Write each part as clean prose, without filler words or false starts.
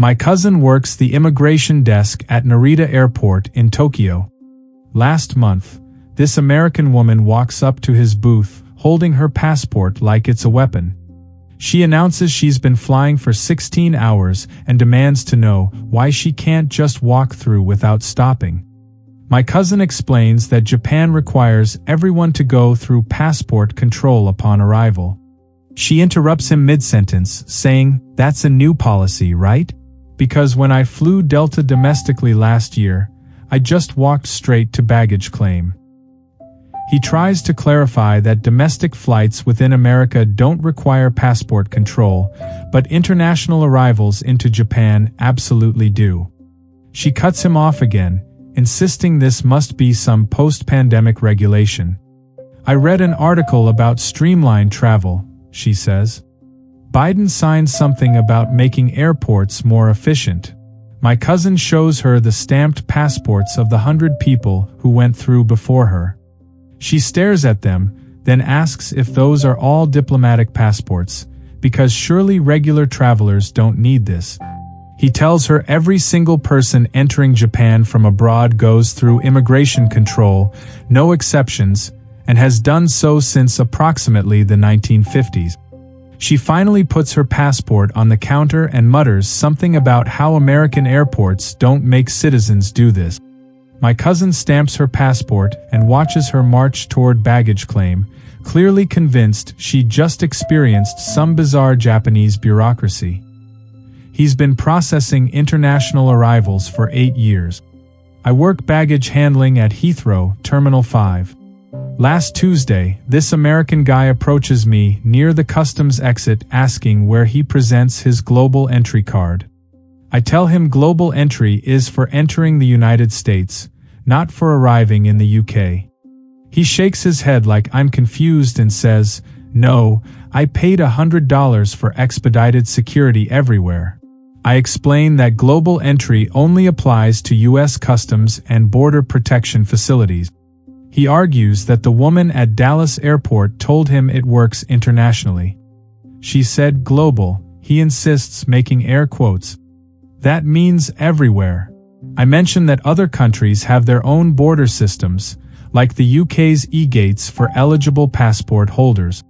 My cousin works the immigration desk at Narita Airport in Tokyo. Last month, this American woman walks up to his booth, holding her passport like it's a weapon. She announces she's been flying for 16 hours and demands to know why she can't just walk through without stopping. My cousin explains that Japan requires everyone to go through passport control upon arrival. She interrupts him mid-sentence, saying, "That's a new policy, right? Because when I flew Delta domestically last year, I just walked straight to baggage claim." He tries to clarify that domestic flights within America don't require passport control, but international arrivals into Japan absolutely do. She cuts him off again, insisting this must be some post-pandemic regulation. "I read an article about streamlined travel," she says. "Biden signed something about making airports more efficient." My cousin shows her the stamped passports of the 100 people who went through before her. She stares at them, then asks if those are all diplomatic passports, because surely regular travelers don't need this. He tells her every single person entering Japan from abroad goes through immigration control, no exceptions, and has done so since approximately the 1950s. She finally puts her passport on the counter and mutters something about how American airports don't make citizens do this. My cousin stamps her passport and watches her march toward baggage claim, clearly convinced she just experienced some bizarre Japanese bureaucracy. He's been processing international arrivals for 8 years. I work baggage handling at Heathrow, Terminal 5. Last Tuesday, this American guy approaches me near the customs exit asking where he presents his global entry card. I tell him global entry is for entering the United States, not for arriving in the UK. He shakes his head like I'm confused and says, "No, I paid $100 for expedited security everywhere." I explain that global entry only applies to US Customs and Border Protection facilities. He argues that the woman at Dallas Airport told him it works internationally. She said global, he insists, making air quotes. That means everywhere. I mention that other countries have their own border systems, like the UK's e-gates for eligible passport holders.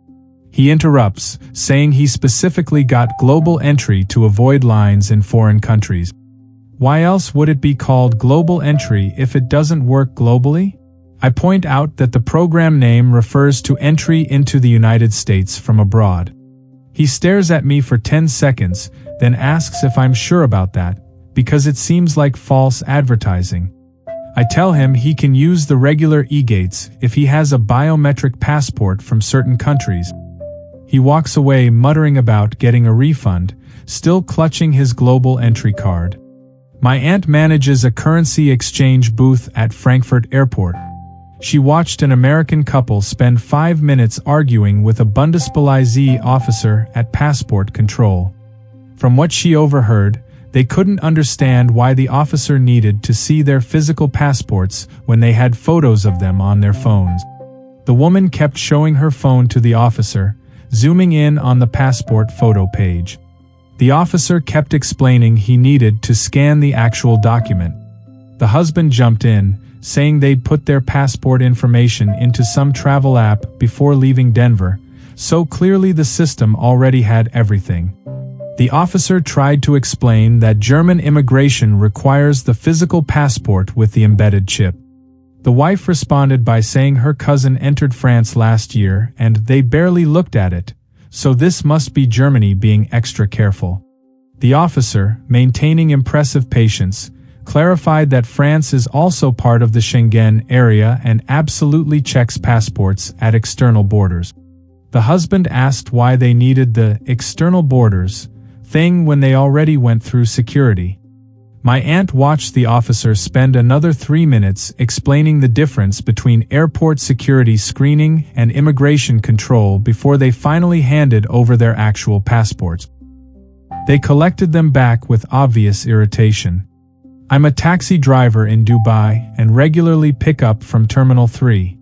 He interrupts, saying he specifically got global entry to avoid lines in foreign countries. Why else would it be called global entry if it doesn't work globally? I point out that the program name refers to entry into the United States from abroad. He stares at me for 10 seconds, then asks if I'm sure about that, because it seems like false advertising. I tell him he can use the regular e-gates if he has a biometric passport from certain countries. He walks away muttering about getting a refund, still clutching his global entry card. My aunt manages a currency exchange booth at Frankfurt Airport. She watched an American couple spend 5 minutes arguing with a Bundespolizei officer at passport control. From what she overheard, they couldn't understand why the officer needed to see their physical passports when they had photos of them on their phones. The woman kept showing her phone to the officer, zooming in on the passport photo page. The officer kept explaining he needed to scan the actual document. The husband jumped in, saying they'd put their passport information into some travel app before leaving Denver, so clearly the system already had everything. The officer tried to explain that German immigration requires the physical passport with the embedded chip. The wife responded by saying her cousin entered France last year and they barely looked at it, so this must be Germany being extra careful. The officer, maintaining impressive patience, clarified that France is also part of the Schengen area and absolutely checks passports at external borders. The husband asked why they needed the external borders thing when they already went through security. My aunt watched the officer spend another 3 minutes explaining the difference between airport security screening and immigration control before they finally handed over their actual passports. They collected them back with obvious irritation. I'm a taxi driver in Dubai and regularly pick up from Terminal 3.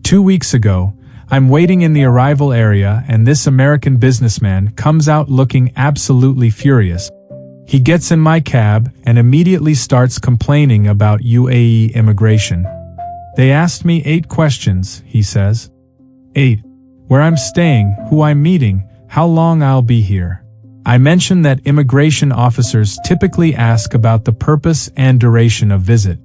2 weeks ago, I'm waiting in the arrival area and this American businessman comes out looking absolutely furious. He gets in my cab and immediately starts complaining about UAE immigration. They asked me 8 questions, he says. 8. Where I'm staying, who I'm meeting, how long I'll be here. I mention that immigration officers typically ask about the purpose and duration of visit.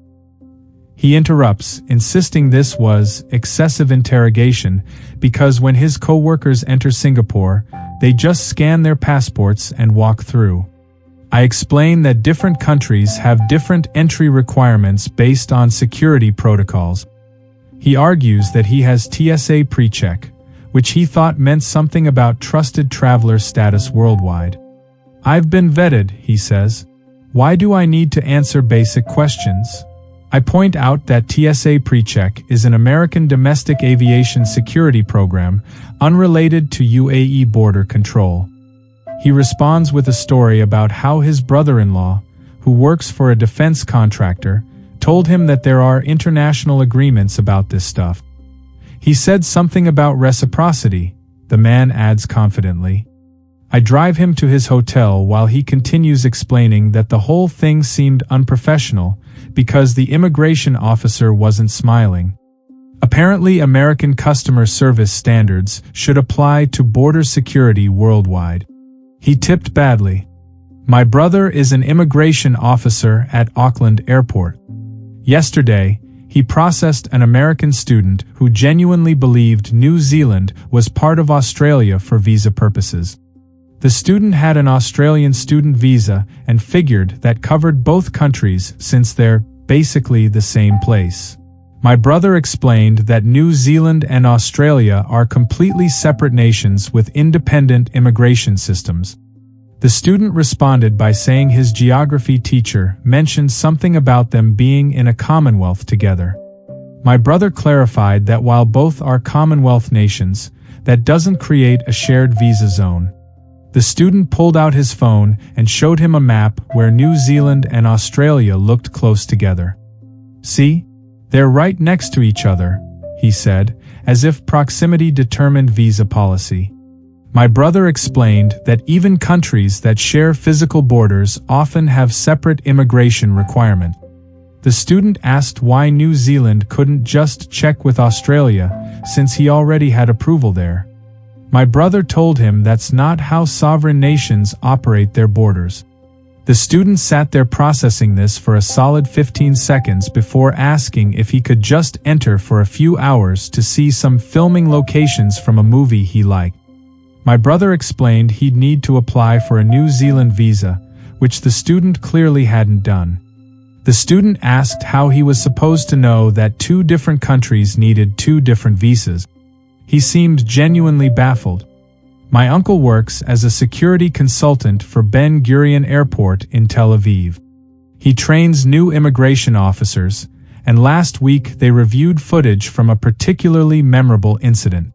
He interrupts, insisting this was excessive interrogation because when his co-workers enter Singapore, they just scan their passports and walk through. I explain that different countries have different entry requirements based on security protocols. He argues that he has TSA pre-check, which he thought meant something about trusted traveler status worldwide. I've been vetted, he says. Why do I need to answer basic questions? I point out that TSA PreCheck is an American domestic aviation security program unrelated to UAE border control. He responds with a story about how his brother-in-law, who works for a defense contractor, told him that there are international agreements about this stuff. He said something about reciprocity, the man adds confidently. I drive him to his hotel while he continues explaining that the whole thing seemed unprofessional because the immigration officer wasn't smiling. Apparently, American customer service standards should apply to border security worldwide. He tipped badly. My brother is an immigration officer at Auckland Airport. Yesterday, he processed an American student who genuinely believed New Zealand was part of Australia for visa purposes. The student had an Australian student visa and figured that covered both countries since they're basically the same place. My brother explained that New Zealand and Australia are completely separate nations with independent immigration systems. The student responded by saying his geography teacher mentioned something about them being in a commonwealth together. My brother clarified that while both are commonwealth nations, that doesn't create a shared visa zone. The student pulled out his phone and showed him a map where New Zealand and Australia looked close together. See? They're right next to each other, he said, as if proximity determined visa policy. My brother explained that even countries that share physical borders often have separate immigration requirements. The student asked why New Zealand couldn't just check with Australia, since he already had approval there. My brother told him that's not how sovereign nations operate their borders. The student sat there processing this for a solid 15 seconds before asking if he could just enter for a few hours to see some filming locations from a movie he liked. My brother explained he'd need to apply for a New Zealand visa, which the student clearly hadn't done. The student asked how he was supposed to know that 2 different countries needed 2 different visas. He seemed genuinely baffled. My uncle works as a security consultant for Ben Gurion Airport in Tel Aviv. He trains new immigration officers, and last week they reviewed footage from a particularly memorable incident.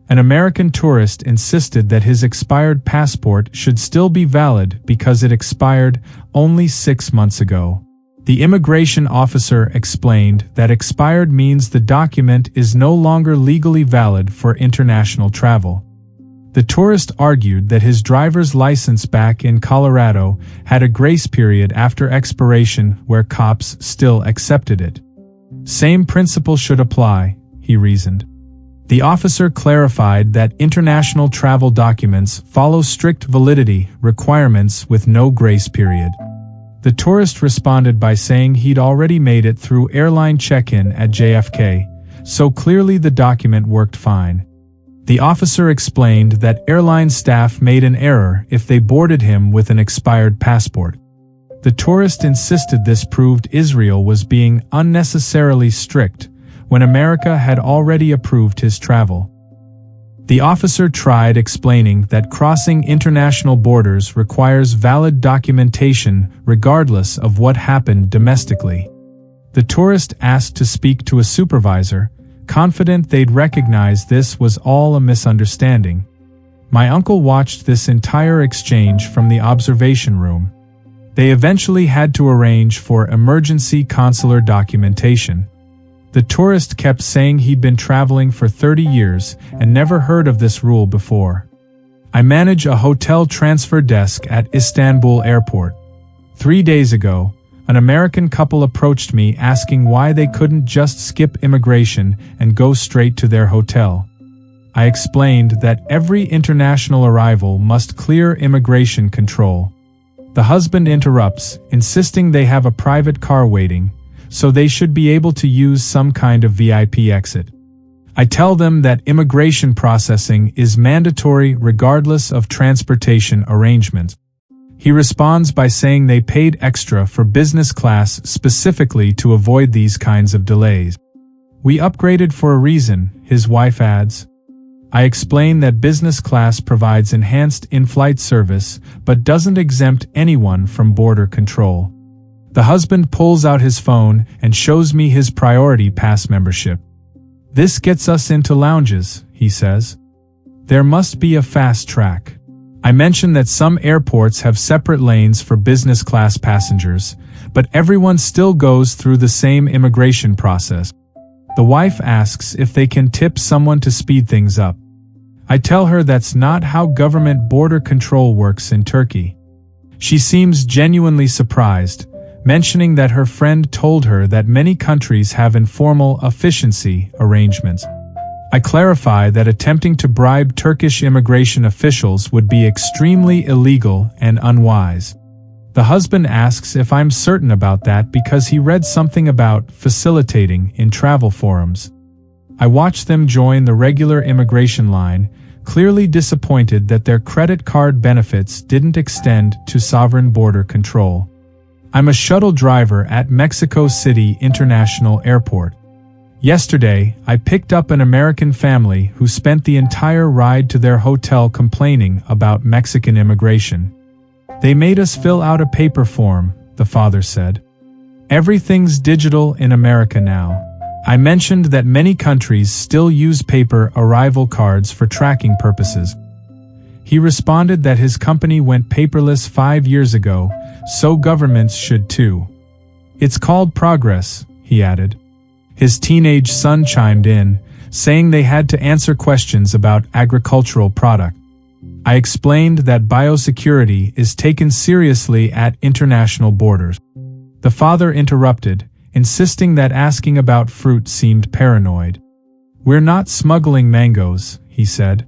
An American tourist insisted that his expired passport should still be valid because it expired only 6 months ago. The immigration officer explained that expired means the document is no longer legally valid for international travel. The tourist argued that his driver's license back in Colorado had a grace period after expiration where cops still accepted it. Same principle should apply, he reasoned. The officer clarified that international travel documents follow strict validity requirements with no grace period. The tourist responded by saying he'd already made it through airline check-in at JFK, so clearly the document worked fine. The officer explained that airline staff made an error if they boarded him with an expired passport. The tourist insisted this proved Israel was being unnecessarily strict when America had already approved his travel. The officer tried explaining that crossing international borders requires valid documentation regardless of what happened domestically. The tourist asked to speak to a supervisor, confident they'd recognize this was all a misunderstanding. My uncle watched this entire exchange from the observation room. They eventually had to arrange for emergency consular documentation. The tourist kept saying he'd been traveling for 30 years and never heard of this rule before. I manage a hotel transfer desk at Istanbul Airport. 3 days ago, an American couple approached me asking why they couldn't just skip immigration and go straight to their hotel. I explained that every international arrival must clear immigration control. The husband interrupts, insisting they have a private car waiting, so they should be able to use some kind of VIP exit. I tell them that immigration processing is mandatory regardless of transportation arrangements. He responds by saying they paid extra for business class specifically to avoid these kinds of delays. We upgraded for a reason, his wife adds. I explain that business class provides enhanced in-flight service but doesn't exempt anyone from border control. The husband pulls out his phone and shows me his priority pass membership. This gets us into lounges, he says. There must be a fast track. I mention that some airports have separate lanes for business class passengers, but everyone still goes through the same immigration process. The wife asks if they can tip someone to speed things up. I tell her that's not how government border control works in Turkey. She seems genuinely surprised, mentioning that her friend told her that many countries have informal efficiency arrangements. I clarify that attempting to bribe Turkish immigration officials would be extremely illegal and unwise. The husband asks if I'm certain about that because he read something about facilitating in travel forums. I watch them join the regular immigration line, clearly disappointed that their credit card benefits didn't extend to sovereign border control. I'm a shuttle driver at Mexico City International Airport. Yesterday, I picked up an American family who spent the entire ride to their hotel complaining about Mexican immigration. They made us fill out a paper form, the father said. Everything's digital in America now. I mentioned that many countries still use paper arrival cards for tracking purposes. He responded that his company went paperless 5 years ago, so governments should too. It's called progress, he added. His teenage son chimed in, saying they had to answer questions about agricultural product. I explained that biosecurity is taken seriously at international borders. The father interrupted, insisting that asking about fruit seemed paranoid. We're not smuggling mangoes, he said.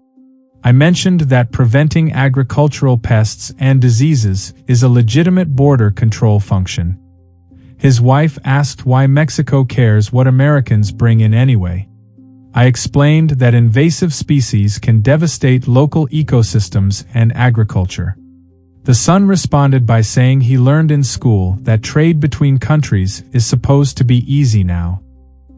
I mentioned that preventing agricultural pests and diseases is a legitimate border control function. His wife asked why Mexico cares what Americans bring in anyway. I explained that invasive species can devastate local ecosystems and agriculture. The son responded by saying he learned in school that trade between countries is supposed to be easy now.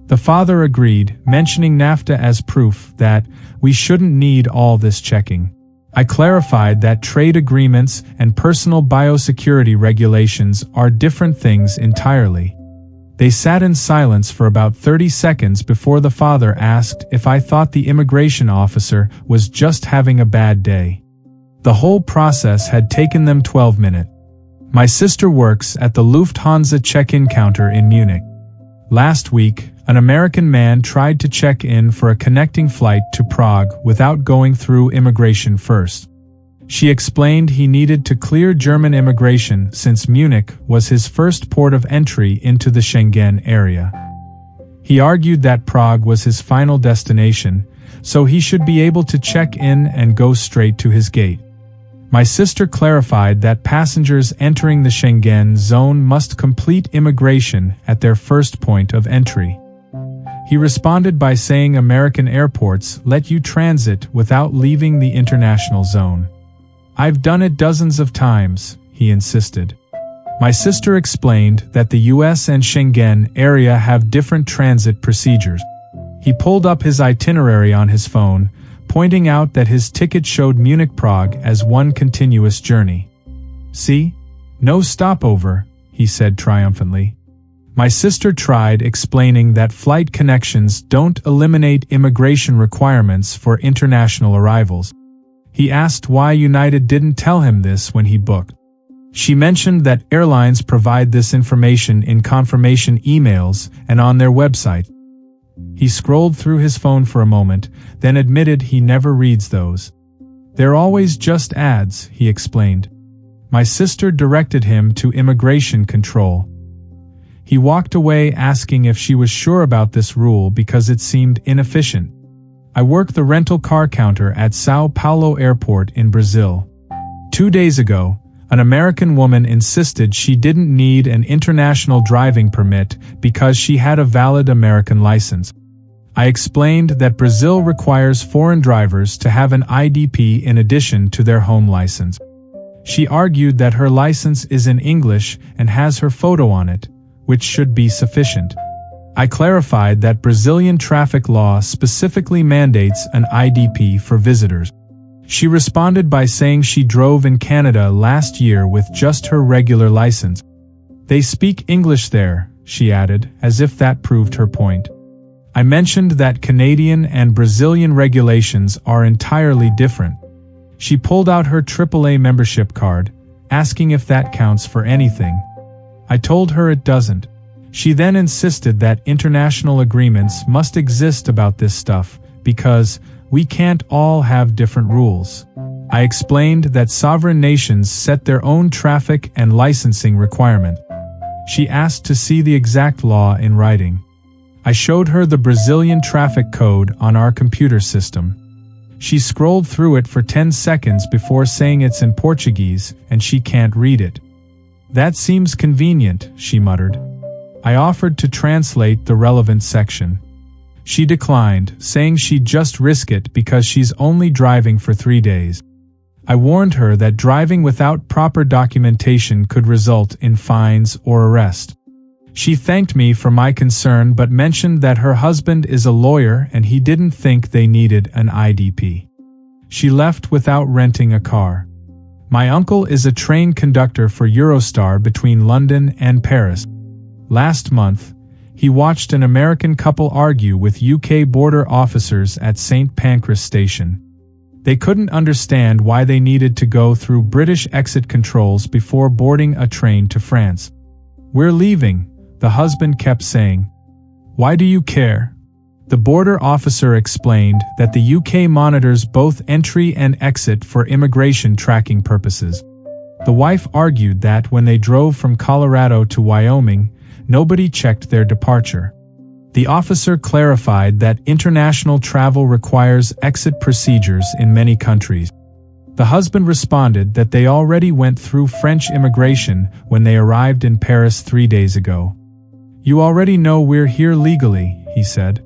The father agreed, mentioning NAFTA as proof that we shouldn't need all this checking. I clarified that trade agreements and personal biosecurity regulations are different things entirely. They sat in silence for about 30 seconds before the father asked if I thought the immigration officer was just having a bad day. The whole process had taken them 12 minutes. My sister works at the Lufthansa check-in counter in Munich. Last week, an American man tried to check in for a connecting flight to Prague without going through immigration first. She explained he needed to clear German immigration since Munich was his first port of entry into the Schengen area. He argued that Prague was his final destination, so he should be able to check in and go straight to his gate. My sister clarified that passengers entering the Schengen zone must complete immigration at their first point of entry. He responded by saying American airports let you transit without leaving the international zone. I've done it dozens of times, he insisted. My sister explained that the US and Schengen area have different transit procedures. He pulled up his itinerary on his phone, pointing out that his ticket showed Munich-Prague as one continuous journey. See? No stopover, he said triumphantly. My sister tried explaining that flight connections don't eliminate immigration requirements for international arrivals. He asked why United didn't tell him this when he booked. She mentioned that airlines provide this information in confirmation emails and on their website. He scrolled through his phone for a moment, then admitted he never reads those. They're always just ads, he explained. My sister directed him to immigration control. He walked away asking if she was sure about this rule because it seemed inefficient. I work the rental car counter at São Paulo Airport in Brazil. 2 days ago, an American woman insisted she didn't need an international driving permit because she had a valid American license. I explained that Brazil requires foreign drivers to have an IDP in addition to their home license. She argued that her license is in English and has her photo on it, which should be sufficient. I clarified that Brazilian traffic law specifically mandates an IDP for visitors. She responded by saying she drove in Canada last year with just her regular license. They speak English there, she added, as if that proved her point. I mentioned that Canadian and Brazilian regulations are entirely different. She pulled out her AAA membership card, asking if that counts for anything. I told her it doesn't. She then insisted that international agreements must exist about this stuff, because we can't all have different rules. I explained that sovereign nations set their own traffic and licensing requirements. She asked to see the exact law in writing. I showed her the Brazilian traffic code on our computer system. She scrolled through it for 10 seconds before saying it's in Portuguese and she can't read it. That seems convenient, she muttered. I offered to translate the relevant section. She declined, saying she'd just risk it because she's only driving for 3 days. I warned her that driving without proper documentation could result in fines or arrest. She thanked me for my concern but mentioned that her husband is a lawyer and he didn't think they needed an IDP. She left without renting a car. My uncle is a train conductor for Eurostar between London and Paris. Last month, he watched an American couple argue with UK border officers at St. Pancras station. They couldn't understand why they needed to go through British exit controls before boarding a train to France. "We're leaving," the husband kept saying. "Why do you care?" The border officer explained that the UK monitors both entry and exit for immigration tracking purposes. The wife argued that when they drove from Colorado to Wyoming, nobody checked their departure. The officer clarified that international travel requires exit procedures in many countries. The husband responded that they already went through French immigration when they arrived in Paris 3 days ago. "You already know we're here legally," he said.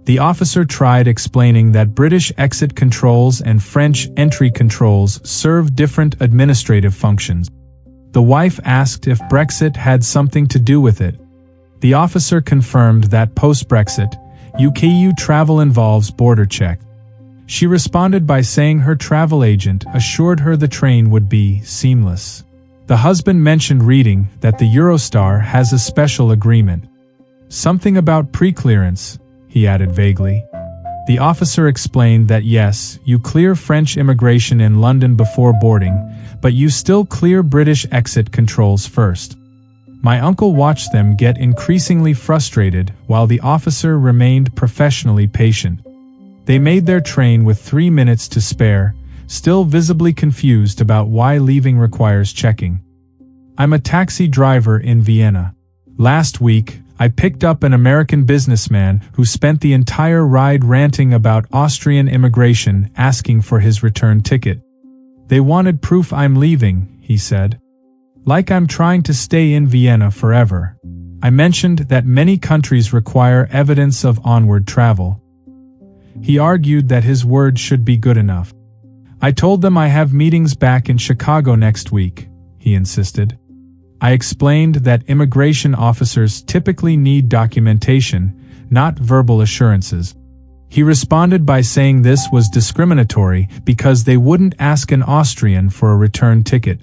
The officer tried explaining that British exit controls and French entry controls serve different administrative functions. The wife asked if Brexit had something to do with it. The officer confirmed that post-Brexit, UK travel involves border check. She responded by saying her travel agent assured her the train would be seamless. The husband mentioned reading that the Eurostar has a special agreement. "Something about pre-clearance," he added vaguely. The officer explained that yes, you clear French immigration in London before boarding, but you still clear British exit controls first. My uncle watched them get increasingly frustrated while the officer remained professionally patient. They made their train with 3 minutes to spare, still visibly confused about why leaving requires checking. I'm a taxi driver in Vienna. Last week, I picked up an American businessman who spent the entire ride ranting about Austrian immigration, asking for his return ticket. "They wanted proof I'm leaving," he said. "Like I'm trying to stay in Vienna forever." I mentioned that many countries require evidence of onward travel. He argued that his word should be good enough. "I told them I have meetings back in Chicago next week," he insisted. I explained that immigration officers typically need documentation, not verbal assurances. He responded by saying this was discriminatory because they wouldn't ask an Austrian for a return ticket.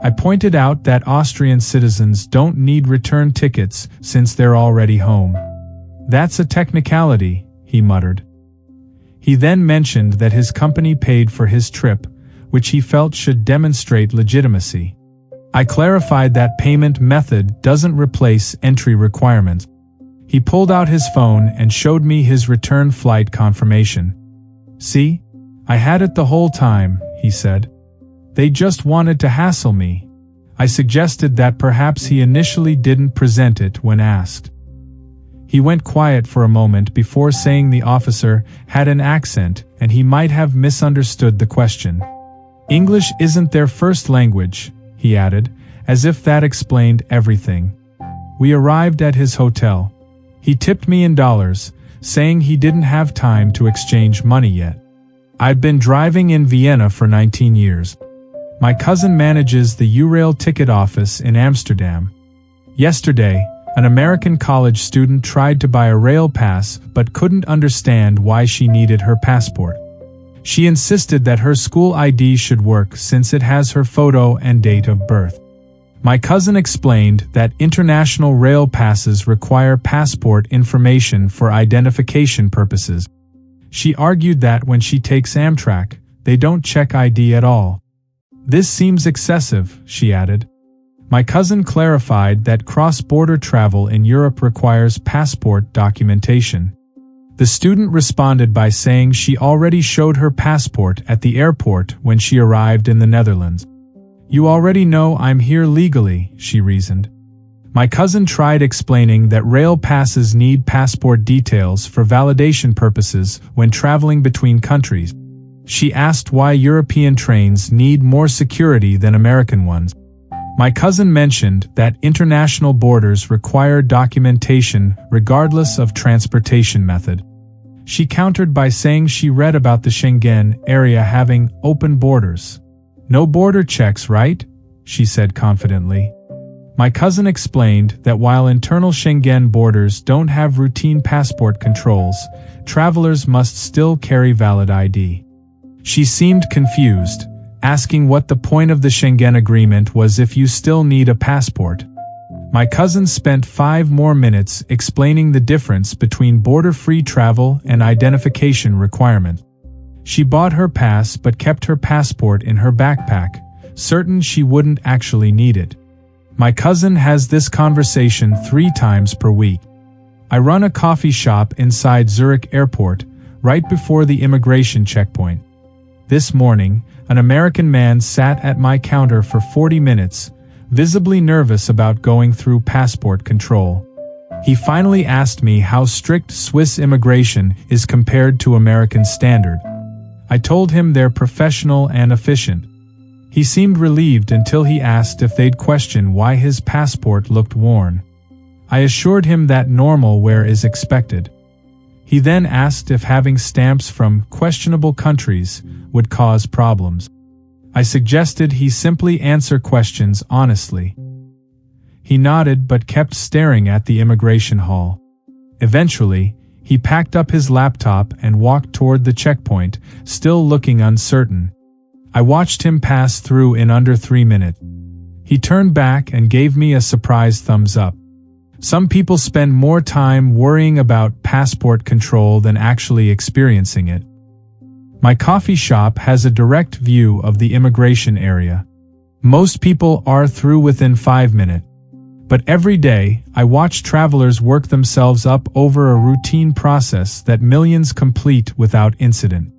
I pointed out that Austrian citizens don't need return tickets since they're already home. "That's a technicality," he muttered. He then mentioned that his company paid for his trip, which he felt should demonstrate legitimacy. I clarified that payment method doesn't replace entry requirements. He pulled out his phone and showed me his return flight confirmation. "See? I had it the whole time," he said. They just wanted to hassle me. I suggested that perhaps he initially didn't present it when asked. He went quiet for a moment before saying the officer had an accent and he might have misunderstood the question. English isn't their first language, he added, as if that explained everything. We arrived at his hotel. He tipped me in dollars, saying he didn't have time to exchange money yet. I'd been driving in Vienna for 19 years. My cousin manages the Eurail ticket office in Amsterdam. Yesterday, an American college student tried to buy a rail pass but couldn't understand why she needed her passport. She insisted that her school ID should work since it has her photo and date of birth. My cousin explained that international rail passes require passport information for identification purposes. She argued that when she takes Amtrak, they don't check ID at all. This seems excessive, she added. My cousin clarified that cross-border travel in Europe requires passport documentation. The student responded by saying she already showed her passport at the airport when she arrived in the Netherlands. You already know I'm here legally, she reasoned. My cousin tried explaining that rail passes need passport details for validation purposes when traveling between countries. She asked why European trains need more security than American ones. My cousin mentioned that international borders require documentation regardless of transportation method. She countered by saying she read about the Schengen area having open borders. No border checks, right? She said confidently. My cousin explained that while internal Schengen borders don't have routine passport controls, travelers must still carry valid ID. She seemed confused, asking what the point of the Schengen agreement was if you still need a passport. My cousin spent 5 more minutes explaining the difference between border-free travel and identification requirements. She bought her pass but kept her passport in her backpack, certain she wouldn't actually need it. My cousin has this conversation 3 times per week. I run a coffee shop inside Zurich Airport, right before the immigration checkpoint. This morning, an American man sat at my counter for 40 minutes, visibly nervous about going through passport control. He finally asked me how strict Swiss immigration is compared to American standard. I told him they're professional and efficient. He seemed relieved until he asked if they'd question why his passport looked worn. I assured him that normal wear is expected. He then asked if having stamps from questionable countries would cause problems. I suggested he simply answer questions honestly. He nodded but kept staring at the immigration hall. Eventually, he packed up his laptop and walked toward the checkpoint, still looking uncertain. I watched him pass through in under 3 minutes. He turned back and gave me a surprised thumbs up. Some people spend more time worrying about passport control than actually experiencing it. My coffee shop has a direct view of the immigration area. Most people are through within 5 minutes. But every day, I watch travelers work themselves up over a routine process that millions complete without incident.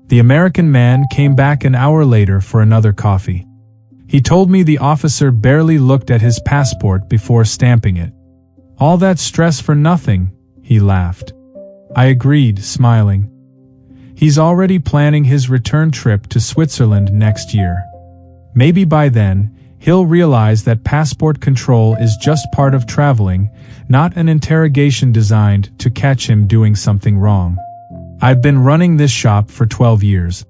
The American man came back an hour later for another coffee. He told me the officer barely looked at his passport before stamping it. All that stress for nothing, he laughed. I agreed, smiling. He's already planning his return trip to Switzerland next year. Maybe by then, he'll realize that passport control is just part of traveling, not an interrogation designed to catch him doing something wrong. I've been running this shop for 12 years.